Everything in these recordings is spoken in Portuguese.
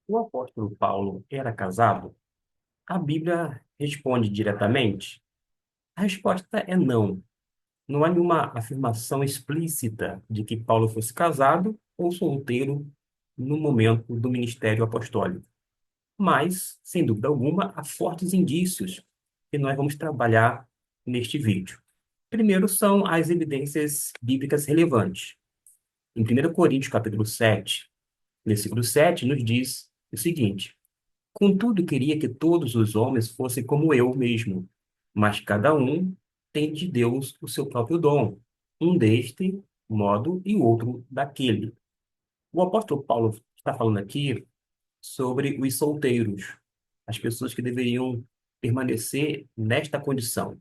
O apóstolo Paulo era casado? A Bíblia responde diretamente? A resposta é não. Não há nenhuma afirmação explícita de que Paulo fosse casado ou solteiro no momento do ministério apostólico. Mas, sem dúvida alguma, há fortes indícios que nós vamos trabalhar neste vídeo. Primeiro são as evidências bíblicas relevantes. Em 1 Coríntios, capítulo 7, versículo 7, nos diz o seguinte: Contudo, queria que todos os homens fossem como eu mesmo, mas cada um tem de Deus o seu próprio dom, um deste modo e outro daquele. O apóstolo Paulo está falando aqui sobre os solteiros, as pessoas que deveriam permanecer nesta condição.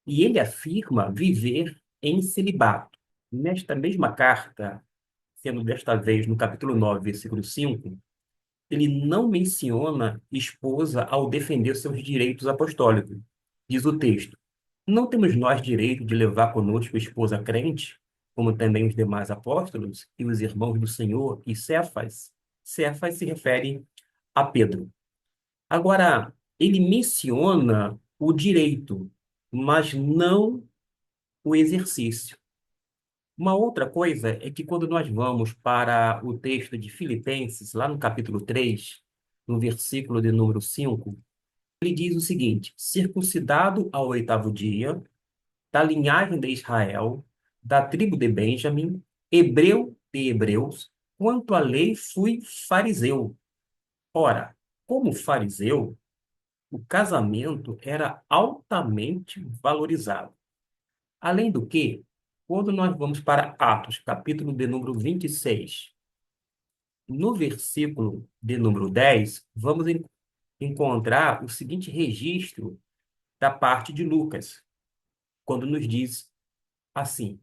E ele afirma viver em celibato. Nesta mesma carta, sendo desta vez no capítulo 9, versículo 5, ele não menciona esposa ao defender seus direitos apostólicos. Diz o texto: Não temos nós direito de levar conosco esposa crente, como também os demais apóstolos e os irmãos do Senhor e Cefas? Cefas se refere a Pedro. Agora, ele menciona o direito, mas não o exercício. Uma outra coisa é que quando nós vamos para o texto de Filipenses, lá no capítulo 3, no versículo de número 5, ele diz o seguinte: circuncidado ao oitavo dia, da linhagem de Israel, da tribo de Benjamim, hebreu de hebreus, quanto à lei fui fariseu. Ora, como fariseu, o casamento era altamente valorizado. Além do que, quando nós vamos para Atos, capítulo de número 26, no versículo de número 10, vamos encontrar o seguinte registro da parte de Lucas, quando nos diz assim: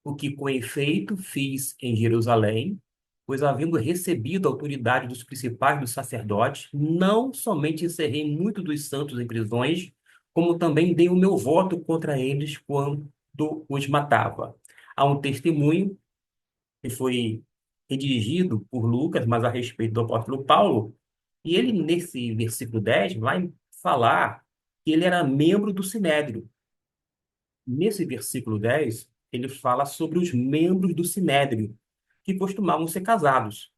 O que com efeito fiz em Jerusalém, pois havendo recebido a autoridade dos principais dos sacerdotes, não somente encerrei muitos dos santos em prisões, como também dei o meu voto contra eles quando os matava. Há um testemunho que foi redigido por Lucas, mas a respeito do apóstolo Paulo, e ele, nesse versículo 10 vai falar que ele era membro do Sinédrio. Nesse versículo 10 ele fala sobre os membros do Sinédrio, que costumavam ser casados.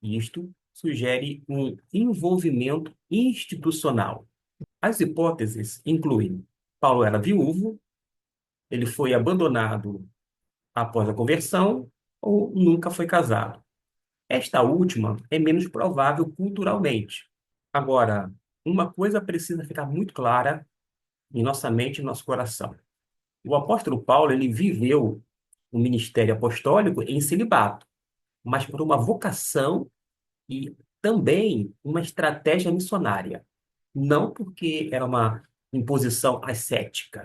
E isto sugere um envolvimento institucional. As hipóteses incluem: Paulo era viúvo, ele foi abandonado após a conversão ou nunca foi casado. Esta última é menos provável culturalmente. Agora, uma coisa precisa ficar muito clara em nossa mente e nosso coração. O apóstolo Paulo, ele viveu o ministério apostólico em celibato, mas por uma vocação e também uma estratégia missionária. Não porque era uma imposição ascética,